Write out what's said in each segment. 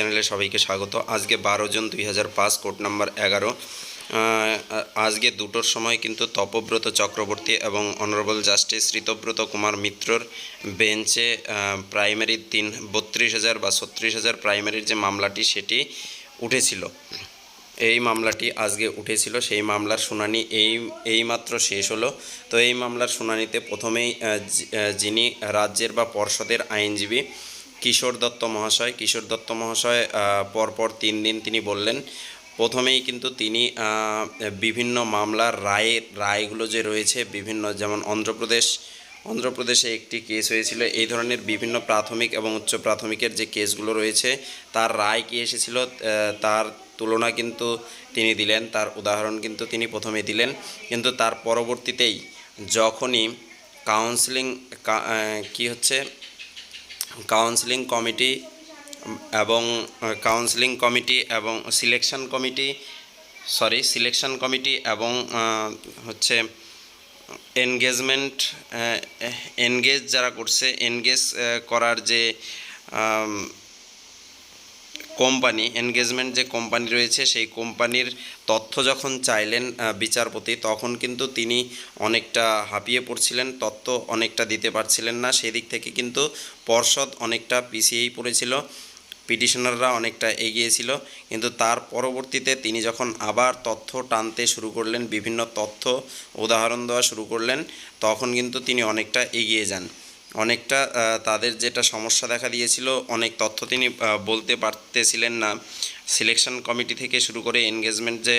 চ্যানেলে সবাইকে স্বাগত। আজকে 12 জুন 2005, কোড নাম্বার 11। আজকে 2টোর সময় কিন্তু তপব্রত চক্রবর্তী এবং অনারেবল জাস্টিস ঋতব্রত কুমার মিত্রর বেঞ্চে প্রাইমারি 32,000 বা 36,000 প্রাইমারির যে মামলাটি সেটি উঠেছিল। এই মামলাটি আজকে উঠেছিল। সেই মামলার শুনানি এইমাত্র শেষ হলো। তো এই মামলার শুনানিতে প্রথমেই যিনি রাজ্যের বা পর্ষদের আইনজীবী কিশোর দত্ত মহাশয় পরপর 3 দিন তিনি বললেন। প্রথমেই কিন্তু তিনি বিভিন্ন মামলার রায়গুলো যে রয়েছে বিভিন্ন, যেমন অন্ধ্রপ্রদেশে একটি কেস হয়েছিল, এই ধরনের বিভিন্ন প্রাথমিক এবং উচ্চ প্রাথমিকের যে কেসগুলো রয়েছে তার রায় কী এসেছিল তার তুলনা কিন্তু তিনি দিলেন, তার উদাহরণ কিন্তু তিনি প্রথমে দিলেন। কিন্তু তার পরবর্তীতেই যখনই কাউন্সিলিং কমিটি এবং সিলেকশন কমিটি এবং এনগেজ যারা করছে, করার যে এনগেজমেন্ট যে কোম্পানি রয়েছে সেই কোম্পানির তথ্য যখন চাইলেন বিচারপতি, তখন কিন্তু তিনি অনেকটা হাঁপিয়ে পড়ছিলেন, তথ্য অনেকটা দিতে পারছিলেন না। সেদিক থেকে কিন্তু পর্ষদ অনেকটা পিছিয়েই পড়েছিল, পিটিশনাররা অনেকটা এগিয়েছিল। কিন্তু তার পরবর্তীতে তিনি যখন আবার তথ্য টানতে শুরু করলেন, বিভিন্ন তথ্য উদাহরণ দেওয়া শুরু করলেন, তখন কিন্তু তিনি অনেকটা এগিয়ে যান। অনেকটা তাদের যেটা সমস্যা দেখা দিয়েছিল, অনেক তথ্য তিনি বলতে পারতেছিলেন না। সিলেকশন কমিটি থেকে শুরু করে এনগেজমেন্ট যে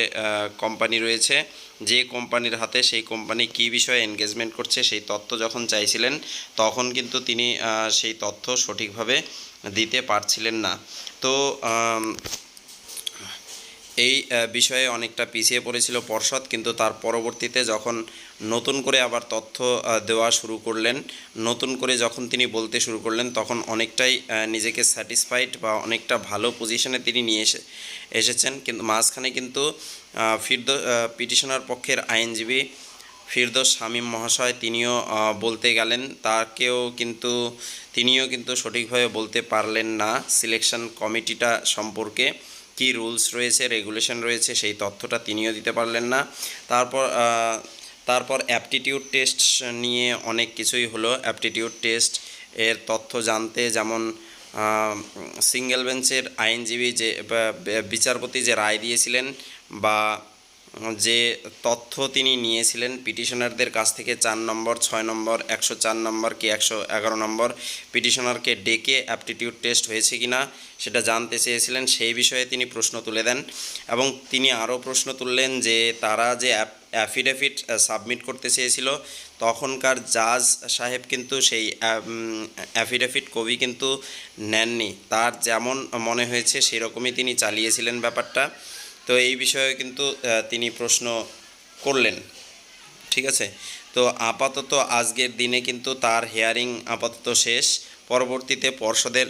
কোম্পানি রয়েছে, যে কোম্পানির হাতে সেই কোম্পানি কী বিষয়ে এনগেজমেন্ট করছে সেই তথ্য যখন চাইছিলেন, তখন কিন্তু তিনি সেই তথ্য সঠিকভাবে দিতে পারছিলেন না। তো এই বিষয়ে অনেকটা পিছিয়ে পড়েছিল পর্ষদ। কিন্তু তার পরবর্তীতে যখন নতুন করে আবার তথ্য দেওয়া শুরু করলেন, নতুন করে যখন তিনি বলতে শুরু করলেন, তখন অনেকটাই নিজেকে স্যাটিসফাইড বা অনেকটা ভালো পজিশনে তিনি নিয়ে এসেছেন। কিন্তু মাঝখানে কিন্তু পিটিশনার পক্ষের আইনজীবী ফিরদৌস শামীম মহাশয় তিনিও বলতে গেলেন, তিনিও কিন্তু সঠিকভাবে বলতে পারলেন না সিলেকশন কমিটিটা সম্পর্কে কি রুলস রয়েছে, রেগুলেশন রয়েছে, সেই তথ্যটা তিনিও দিতে পারলেন না। তারপর অ্যাপটিটিউড টেস্ট নিয়ে অনেক কিছুই হলো। অ্যাপটিটিউড টেস্ট এর তথ্য জানতে, যেমন সিঙ্গেল বেঞ্চের আইনজীবী যে বিচারপতি যে রায় দিয়েছিলেন বা যে তথ্য তিনি নিয়েছিলেন পিটিশনারদের কাছ থেকে, 4 নম্বর, 6 নম্বর, 104 নম্বর কি 111 নম্বর পিটিশনারকে ডেকে অ্যাপটিটিউড টেস্ট হয়েছে কি না সেটা জানতে চেয়েছিলেন। সেই বিষয়ে তিনি প্রশ্ন তুলে দেন এবং তিনি আরও প্রশ্ন তুললেন যে তারা যে অ্যাফিডেভিট সাবমিট করতে চেয়েছিল, তখনকার জাজ সাহেব কিন্তু সেই অ্যাফিডেভিট কপি কিন্তু নেননি, তার যেমন মনে হয়েছে সেরকমই তিনি চালিয়েছিলেন ব্যাপারটা। তো এই বিষয়ে কিন্তু তিনি প্রশ্ন করলেন। ঠিক আছে, তো আপাতত আজকের দিনে কিন্তু তার হিয়ারিং আপাতত শেষ। পরবর্তীতে পর্ষদের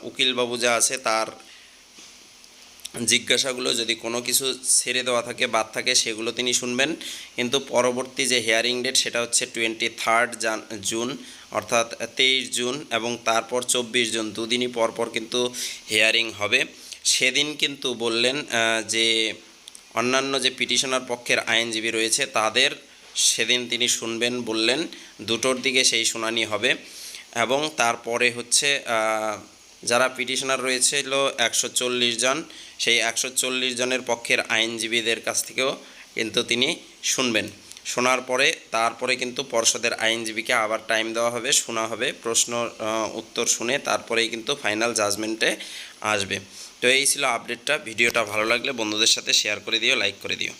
উকিলবাবু যা আছে তার জিজ্ঞাসাগুলো যদি কোনো কিছু ছেড়ে দেওয়া থাকে, বাদ থাকে, সেগুলো তিনি শুনবেন। কিন্তু পরবর্তী যে হিয়ারিং ডেট সেটা হচ্ছে 23 জুন, অর্থাৎ 23 জুন, এবং তারপর 24 জুন, দুদিনই পরপর কিন্তু হিয়ারিং হবে। সেদিন কিন্তু বললেন যে অন্যান্য যে পিটিশনার পক্ষের আইনজীবী রয়েছে তাদের সেদিন তিনি শুনবেন বললেন, 2টোর দিকে সেই শুনানি হবে। এবং তারপরে যারা পিটিশনার রয়েছিল 140 জন, সেই 140 জনের পক্ষের আইনজীবীদের কাছ থেকেও কিন্তু তিনি শুনবেন। শোনার পরে তারপরে কিন্তু পর্ষদের আইনজীবীকে আবার টাইম দেওয়া হবে, শোনা হবে, প্রশ্ন উত্তর শুনে তারপরেই কিন্তু ফাইনাল জাজমেন্টে আসবে। তো এই ছিল আপডেটটা। ভিডিওটা ভালো লাগলে বন্ধুদের সাথে শেয়ার করে দিও, লাইক করে দিও।